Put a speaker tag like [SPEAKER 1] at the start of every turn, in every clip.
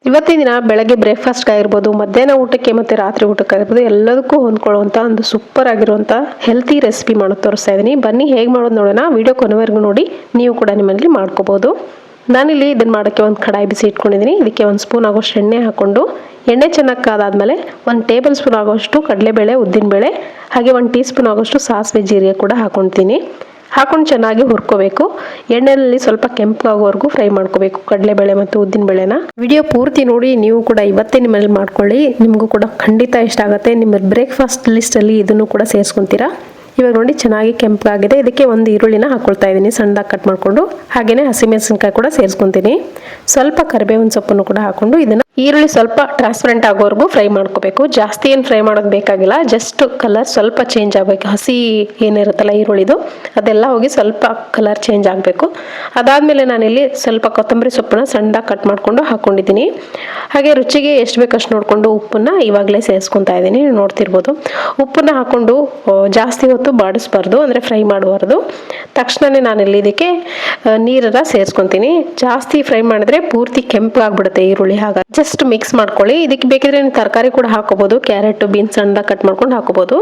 [SPEAKER 1] ಇವತ್ತಿನ ದಿನ ಬೆಳಗ್ಗೆ ಬ್ರೇಕ್ಫಾಸ್ಟ್ ಆಗಿರ್ಬೋದು, ಮಧ್ಯಾಹ್ನ ಊಟಕ್ಕೆ ಮತ್ತು ರಾತ್ರಿ ಊಟಕ್ಕೆ ಆಗಿರ್ಬೋದು, ಎಲ್ಲದಕ್ಕೂ ಹೊಂದ್ಕೊಳ್ಳುವಂಥ ಒಂದು ಸೂಪರ್ ಆಗಿರುವಂಥ ಹೆಲ್ತಿ ರೆಸಿಪಿ ಮಾಡೋದು ತೋರಿಸ್ತಾ ಇದ್ದೀನಿ. ಬನ್ನಿ ಹೇಗೆ ಮಾಡೋದು ನೋಡೋಣ. ವಿಡಿಯೋ ಕೊನೆವರೆಗೂ ನೋಡಿ, ನೀವು ಕೂಡ ನಿಮ್ಮಲ್ಲಿ ಮಾಡ್ಕೋಬೋದು. ನಾನಿಲ್ಲಿ ಇದನ್ನು ಮಾಡೋಕ್ಕೆ ಒಂದು ಕಡಾಯಿ ಬಿಸಿ ಇಟ್ಕೊಂಡಿದ್ದೀನಿ. ಇದಕ್ಕೆ 1 ಸ್ಪೂನ್ ಆಗೋಷ್ಟು ಎಣ್ಣೆ ಹಾಕ್ಕೊಂಡು, ಎಣ್ಣೆ ಚೆನ್ನಾಗಿ ಕಾದಾದ್ಮೇಲೆ 1 ಟೇಬಲ್ ಸ್ಪೂನ್ ಆಗೋಷ್ಟು ಕಡಲೆಬೇಳೆ, ಉದ್ದಿನಬೇಳೆ, ಹಾಗೆ 1 ಟೀ ಸ್ಪೂನ್ ಆಗೋಷ್ಟು ಸಾಸಿವೆ ಜೀರಿಗೆ ಕೂಡ ಹಾಕ್ಕೊಳ್ತೀನಿ. ಹಾಕೊಂಡು ಚೆನ್ನಾಗಿ ಹುರ್ಕೋಬೇಕು. ಎಣ್ಣೆಯಲ್ಲಿ ಸ್ವಲ್ಪ ಕೆಂಪಾಗೋವರೆಗೂ ಫ್ರೈ ಮಾಡ್ಕೋಬೇಕು ಕಡಲೆಬೇಳೆ ಮತ್ತು ಉದ್ದಿನಬೇಳೆನ. ವಿಡಿಯೋ ಪೂರ್ತಿ ನೋಡಿ, ನೀವು ಕೂಡ ಇವತ್ತೇ ನಿಮ್ಮಲ್ಲಿ ಮಾಡ್ಕೊಳ್ಳಿ. ನಿಮಗೂ ಕೂಡ ಖಂಡಿತ ಇಷ್ಟ ಆಗುತ್ತೆ. ನಿಮ್ಮ ಬ್ರೇಕ್ಫಾಸ್ಟ್ ಲಿಸ್ಟಲ್ಲಿ ಇದನ್ನು ಕೂಡ ಸೇರಿಸ್ಕೊತೀರಾ. ಇವಾಗ ನೋಡಿ ಚೆನ್ನಾಗಿ ಕೆಂಪಾಗಿದೆ. ಇದಕ್ಕೆ 1 ಈರುಳ್ಳಿನ ಹಾಕ್ಕೊಳ್ತಾ ಇದ್ದೀನಿ, ಸಣ್ಣದಾಗಿ ಕಟ್ ಮಾಡಿಕೊಂಡು. ಹಾಗೆಯೇ ಹಸಿಮೆಣಸಿನಕಾಯಿ ಕೂಡ ಸೇರಿಸ್ಕೊತೀನಿ. ಸ್ವಲ್ಪ ಕರಿಬೇವಿನ ಸೊಪ್ಪನ್ನು ಕೂಡ ಹಾಕೊಂಡು ಇದನ್ನು ಈರುಳ್ಳಿ ಸ್ವಲ್ಪ ಟ್ರಾನ್ಸ್ಪರೆಂಟ್ ಆಗೋವರೆಗೂ ಫ್ರೈ ಮಾಡ್ಕೋಬೇಕು. ಜಾಸ್ತಿ ಏನು ಫ್ರೈ ಮಾಡೋದು ಬೇಕಾಗಿಲ್ಲ, ಜಸ್ಟ್ ಕಲರ್ ಸ್ವಲ್ಪ ಚೇಂಜ್ ಆಗಬೇಕು. ಹಸಿ ಏನಿರುತ್ತಲ್ಲ ಈರುಳ್ಳಿದು, ಅದೆಲ್ಲ ಹೋಗಿ ಸ್ವಲ್ಪ ಕಲರ್ ಚೇಂಜ್ ಆಗಬೇಕು. ಅದಾದಮೇಲೆ ನಾನಿಲ್ಲಿ ಸ್ವಲ್ಪ ಕೊತ್ತಂಬರಿ ಸೊಪ್ಪನ್ನ ಸಣ್ಣದಾಗಿ ಕಟ್ ಮಾಡಿಕೊಂಡು ಹಾಕ್ಕೊಂಡಿದ್ದೀನಿ. ಹಾಗೆ ರುಚಿಗೆ ಎಷ್ಟು ಬೇಕಷ್ಟು ನೋಡಿಕೊಂಡು ಉಪ್ಪನ್ನು ಇವಾಗಲೇ ಸೇರಿಸ್ಕೊತಾ ಇದ್ದೀನಿ. ನೋಡ್ತಿರ್ಬೋದು, ಉಪ್ಪನ್ನು ಹಾಕ್ಕೊಂಡು ಜಾಸ್ತಿ ಹೊತ್ತು ಬಾಡಿಸ್ಬಾರ್ದು, ಅಂದರೆ ಫ್ರೈ ಮಾಡಬಾರ್ದು. ತಕ್ಷಣವೇ ನಾನಿಲ್ಲಿ ಇದಕ್ಕೆ ನೀರನ್ನು ಸೇರಿಸ್ಕೊತೀನಿ. ಜಾಸ್ತಿ ಫ್ರೈ ಮಾಡಿದ್ರೆ ಪೂರ್ತಿ ಕೆಂಪು ಆಗ್ಬಿಡುತ್ತೆ ಈರುಳ್ಳಿ. ಹಾಗಾಗಿ ಜಸ್ಟ್ ಮಿಕ್ಸ್ ಮಾಡ್ಕೊಳ್ಳಿ. ಇದಕ್ಕೆ ಬೇಕಿದ್ರೆ ನೀವು ತರಕಾರಿ ಕೂಡ ಹಾಕೋಬಹುದು. ಕ್ಯಾರೆಟ್, ಬೀನ್ಸ್ ಸಣ್ಣದಾಗಿ ಕಟ್ ಮಾಡ್ಕೊಂಡು ಹಾಕೋಬಹುದು.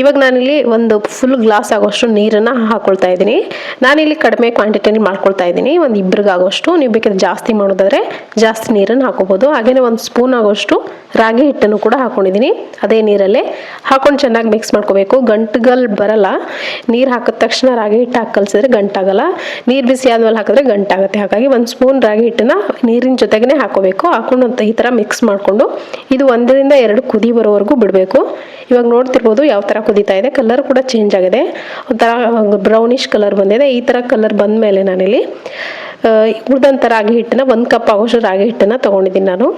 [SPEAKER 1] ಇವಾಗ ನಾನಿಲ್ಲಿ ಒಂದು ಫುಲ್ ಗ್ಲಾಸ್ ಆಗೋಷ್ಟು ನೀರನ್ನು ಹಾಕೊಳ್ತಾ ಇದ್ದೀನಿ. ನಾನಿಲ್ಲಿ ಕಡಿಮೆ ಕ್ವಾಂಟಿಟಿಯಲ್ಲಿ ಮಾಡ್ಕೊಳ್ತಾ ಇದ್ದೀನಿ. ಒಂದು 2 ಆಗೋಷ್ಟು. ನೀವು ಬೇಕಿದ್ರೆ ಜಾಸ್ತಿ ಮಾಡೋದಾದ್ರೆ ಜಾಸ್ತಿ ನೀರನ್ನು ಹಾಕೋಬಹುದು. ಹಾಗೆಯೇ 1 ಸ್ಪೂನ್ ಆಗೋಷ್ಟು ರಾಗಿ ಹಿಟ್ಟನ್ನು ಕೂಡ ಹಾಕೊಂಡಿದ್ದೀನಿ. ಅದೇ ನೀರಲ್ಲೇ ಹಾಕೊಂಡು ಚೆನ್ನಾಗಿ ಮಿಕ್ಸ್ ಮಾಡ್ಕೋಬೇಕು. ಗಂಟುಗಳು ಬರಲ್ಲ. ನೀರು ಹಾಕಿದ ತಕ್ಷಣ ರಾಗಿ ಹಿಟ್ಟು ಹಾಕಿ ಕಲಸಿದ್ರೆ ಗಂಟಾಗಲ್ಲ. ನೀರು ಬಿಸಿ ಆದ್ಮೇಲೆ ಹಾಕಿದ್ರೆ ಗಂಟಾಗುತ್ತೆ. ಹಾಗಾಗಿ 1 ಸ್ಪೂನ್ ರಾಗಿ ಹಿಟ್ಟನ್ನ ನೀರಿನ ಜೊತೆಗೇ ಹಾಕೋಬೇಕು. ಹಾಕೊಂಡು ಈ ಥರ ಮಿಕ್ಸ್ ಮಾಡಿಕೊಂಡು ಇದು 1 ರಿಂದ 2 ಕುದಿ ಬರೋವರೆಗೂ ಬಿಡಬೇಕು. ಇವಾಗ ನೋಡ್ತಿರ್ಬೋದು ಯಾವ ಥರ ಕುದೀತಾ ಇದೆ. ಕಲರ್ ಕೂಡ ಚೇಂಜ್ ಆಗಿದೆ, ಒಂಥರ ಬ್ರೌನಿಷ್ ಕಲರ್ ಬಂದಿದೆ. ಈ ಥರ ಕಲರ್ ಬಂದ ಮೇಲೆ ನಾನಿಲ್ಲಿ ಉಳಿದಂಥ ರಾಗಿ ಹಿಟ್ಟನ್ನ 1 ಕಪ್ ಆಗೋಷ್ಟು ರಾಗಿ ಹಿಟ್ಟನ್ನು ತೊಗೊಂಡಿದ್ದೀನಿ. ನಾನು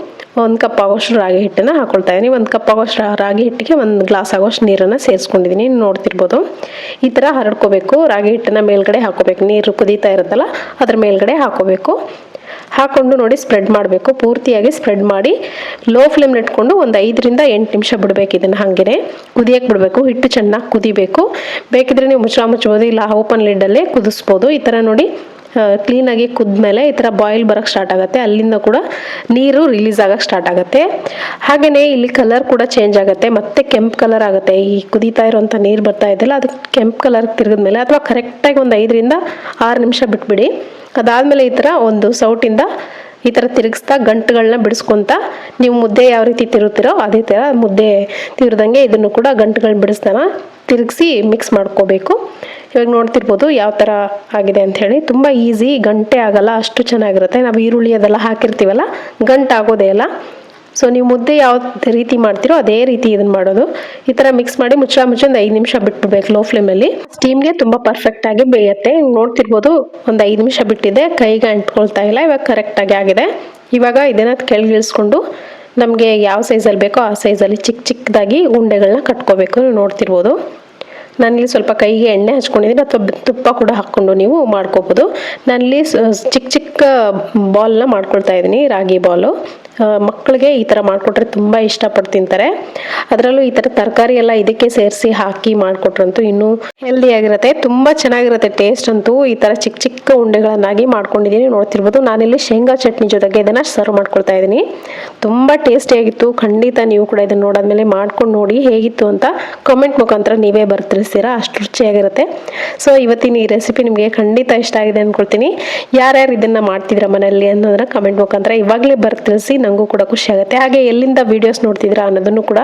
[SPEAKER 1] 1 ಕಪ್ ಆಗೋಷ್ಟು ರಾಗಿ ಹಿಟ್ಟನ್ನು ಹಾಕೊಳ್ತಾ ಇದ್ದೀನಿ. 1 ಕಪ್ ಆಗೋಷ್ಟು ರಾಗಿ ಹಿಟ್ಟಿಗೆ 1 ಗ್ಲಾಸ್ ಆಗೋಷ್ಟು ನೀರನ್ನು ಸೇರಿಸ್ಕೊಂಡಿದ್ದೀನಿ. ನೋಡ್ತಿರ್ಬೋದು ಈ ಥರ ಹರಡ್ಕೋಬೇಕು. ರಾಗಿ ಹಿಟ್ಟನ್ನು ಮೇಲ್ಗಡೆ ಹಾಕೋಬೇಕು. ನೀರು ಕುದೀತಾ ಇರುತ್ತಲ್ಲ ಅದ್ರ ಮೇಲ್ಗಡೆ ಹಾಕೋಬೇಕು. ಹಾಕೊಂಡು ನೋಡಿ ಸ್ಪ್ರೆಡ್ ಮಾಡಬೇಕು. ಪೂರ್ತಿಯಾಗಿ ಸ್ಪ್ರೆಡ್ ಮಾಡಿ ಲೋ ಫ್ಲೇಮ್ ಇಟ್ಕೊಂಡು ಒಂದು 5 ರಿಂದ 8 ನಿಮಿಷ ಬಿಡಬೇಕು. ಇದನ್ನು ಹಾಗೇ ಕುದಿಯಕ್ಕೆ ಬಿಡಬೇಕು. ಹಿಟ್ಟು ಚೆನ್ನಾಗಿ ಕುದಿಬೇಕು. ಬೇಕಿದ್ರೆ ನೀವು ಮುಚ್ಚಬಹುದು, ಇಲ್ಲ ಓಪನ್ ಲಿಡ್ಡಲ್ಲೇ ಕುದಿಸ್ಬೋದು. ಈ ಥರ ನೋಡಿ ಕ್ಲೀನಾಗಿ ಕುದ್ಮೇಲೆ ಈ ಥರ ಬಾಯ್ಲ್ ಬರೋಕ್ಕೆ ಸ್ಟಾರ್ಟ್ ಆಗುತ್ತೆ. ಅಲ್ಲಿಂದ ಕೂಡ ನೀರು ರಿಲೀಸ್ ಆಗೋಕ್ಕೆ ಸ್ಟಾರ್ಟ್ ಆಗುತ್ತೆ. ಹಾಗೆಯೇ ಇಲ್ಲಿ ಕಲರ್ ಕೂಡ ಚೇಂಜ್ ಆಗುತ್ತೆ, ಮತ್ತೆ ಕೆಂಪು ಕಲರ್ ಆಗುತ್ತೆ. ಈ ಕುದೀತಾ ಇರೋಂಥ ನೀರು ಬರ್ತಾ ಇದೆಯಲ್ಲ, ಅದು ಕೆಂಪು ಕಲರ್ ತಿರುಗಿದ್ಮೇಲೆ ಅಥವಾ ಕರೆಕ್ಟಾಗಿ ಒಂದು 5 ರಿಂದ 6 ನಿಮಿಷ ಬಿಟ್ಬಿಡಿ. ಅದಾದಮೇಲೆ ಈ ಥರ ಒಂದು ಸೌಟಿಂದ ಈ ಥರ ತಿರುಗಿಸ್ತಾ ಗಂಟುಗಳನ್ನ ಬಿಡಿಸ್ಕೊತ ನೀವು ಮುದ್ದೆ ಯಾವ ರೀತಿ ತಿರುಗ್ತಿರೋ ಅದೇ ಥರ ಮುದ್ದೆ ತಿರುದಂಗೆ ಇದನ್ನು ಕೂಡ ಗಂಟುಗಳನ್ನ ಬಿಡಿಸ್ತಾನ ತಿರುಗಿಸಿ ಮಿಕ್ಸ್ ಮಾಡ್ಕೋಬೇಕು. ಇವಾಗ ನೋಡ್ತಿರ್ಬೋದು ಯಾವ ಥರ ಆಗಿದೆ ಅಂಥೇಳಿ. ತುಂಬ ಈಸಿ, ಗಂಟೆ ಆಗಲ್ಲ, ಅಷ್ಟು ಚೆನ್ನಾಗಿರುತ್ತೆ. ನಾವು ಈರುಳ್ಳಿ ಅದೆಲ್ಲ ಹಾಕಿರ್ತೀವಲ್ಲ, ಗಂಟು ಆಗೋದೇ ಇಲ್ಲ. ಸೊ ನೀವು ಮುದ್ದೆ ಯಾವ ರೀತಿ ಮಾಡ್ತೀರೋ ಅದೇ ರೀತಿ ಇದನ್ನು ಮಾಡೋದು. ಈ ಥರ ಮಿಕ್ಸ್ ಮಾಡಿ ಮುಚ್ಚ ಒಂದು 5 ನಿಮಿಷ ಬಿಟ್ಬಿಡ್ಬೇಕು ಲೋ ಫ್ಲೇಮಲ್ಲಿ. ಸ್ಟೀಮ್ಗೆ ತುಂಬ ಪರ್ಫೆಕ್ಟಾಗಿ ಬೇಯುತ್ತೆ. ನೋಡ್ತಿರ್ಬೋದು ಒಂದು 5 ನಿಮಿಷ ಬಿಟ್ಟಿದೆ, ಕೈಗೆ ಅಂಟ್ಕೊಳ್ತಾ ಇಲ್ಲ. ಇವಾಗ ಕರೆಕ್ಟಾಗಿ ಆಗಿದೆ. ಇವಾಗ ಇದನ್ನು ಕೆಳಗಿಳಿಸ್ಕೊಂಡು ನಮಗೆ ಯಾವ ಸೈಜಲ್ಲಿ ಬೇಕೋ ಆ ಸೈಜಲ್ಲಿ ಚಿಕ್ಕದಾಗಿ ಉಂಡೆಗಳನ್ನ ಕಟ್ಕೋಬೇಕು. ನೋಡ್ತಿರ್ಬೋದು ನಾನಿಲ್ಲಿ ಸ್ವಲ್ಪ ಕೈಗೆ ಎಣ್ಣೆ ಹಚ್ಕೊಂಡಿದ್ದೀನಿ, ಅಥವಾ ತುಪ್ಪ ಕೂಡ ಹಾಕ್ಕೊಂಡು ನೀವು ಮಾಡ್ಕೋಬೋದು. ನಾನಿಲ್ಲಿ ಚಿಕ್ಕ ಬಾಲ್ನ ಮಾಡ್ಕೊಳ್ತಾ ಇದ್ದೀನಿ, ರಾಗಿ ಬಾಲು. ಮಕ್ಕಳಿಗೆ ಈ ಥರ ಮಾಡಿಕೊಟ್ರೆ ತುಂಬ ಇಷ್ಟಪಟ್ಟು ತಿಂತಾರೆ. ಅದರಲ್ಲೂ ಈ ಥರ ತರಕಾರಿ ಎಲ್ಲ ಇದಕ್ಕೆ ಸೇರಿಸಿ ಹಾಕಿ ಮಾಡಿಕೊಟ್ರಂತೂ ಇನ್ನೂ ಹೆಲ್ದಿಯಾಗಿರುತ್ತೆ, ತುಂಬ ಚೆನ್ನಾಗಿರುತ್ತೆ ಟೇಸ್ಟ್ ಅಂತೂ. ಈ ಥರ ಚಿಕ್ಕ ಉಂಡೆಗಳನ್ನಾಗಿ ಮಾಡ್ಕೊಂಡಿದ್ದೀನಿ. ನೋಡ್ತಿರ್ಬೋದು ನಾನಿಲ್ಲಿ ಶೇಂಗಾ ಚಟ್ನಿ ಜೊತೆಗೆ ಇದನ್ನು ಸರ್ವ್ ಮಾಡ್ಕೊಳ್ತಾ ಇದ್ದೀನಿ. ತುಂಬ ಟೇಸ್ಟಿಯಾಗಿತ್ತು. ಖಂಡಿತ ನೀವು ಕೂಡ ಇದನ್ನು ನೋಡಾದ್ಮೇಲೆ ಮಾಡ್ಕೊಂಡು ನೋಡಿ ಹೇಗಿತ್ತು ಅಂತ ಕಾಮೆಂಟ್ ಮುಖಾಂತರ ನೀವೇ ಬರ್ತಿರ್ತೀರಾ, ಅಷ್ಟು ರುಚಿಯಾಗಿರುತ್ತೆ. ಸೊ ಇವತ್ತಿನ ಈ ರೆಸಿಪಿ ನಿಮಗೆ ಖಂಡಿತ ಇಷ್ಟ ಆಗಿದೆ ಅಂದ್ಕೊಳ್ತೀನಿ. ಯಾರ್ಯಾರು ಇದನ್ನು ಮಾಡ್ತಿದ್ರ ಮನೆಯಲ್ಲಿ ಅನ್ನೋದನ್ನ ಕಮೆಂಟ್ ಮುಖಾಂತರ ಇವಾಗಲೇ ಬರ್ತಿಳಿಸಿ, ನನಗೂ ಕೂಡ ಖುಷಿ ಆಗುತ್ತೆ. ಹಾಗೆ ಎಲ್ಲಿಂದ ವಿಡಿಯೋಸ್ ನೋಡ್ತಿದ್ದೀರಾ ಅನ್ನೋದನ್ನು ಕೂಡ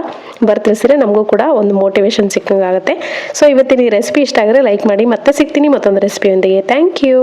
[SPEAKER 1] ಬರ್ತಿಳಿಸಿದ್ರೆ ನಮಗೂ ಕೂಡ ಒಂದು ಮೋಟಿವೇಶನ್ ಸಿಕ್ಕಂಗಾಗುತ್ತೆ. ಸೊ ಇವತ್ತಿನ ಈ ರೆಸಿಪಿ ಇಷ್ಟ ಆಗಿದ್ರೆ ಲೈಕ್ ಮಾಡಿ. ಮತ್ತೆ ಸಿಗ್ತೀನಿ ಮತ್ತೊಂದು ರೆಸಿಪಿಯೊಂದಿಗೆ. Thank you.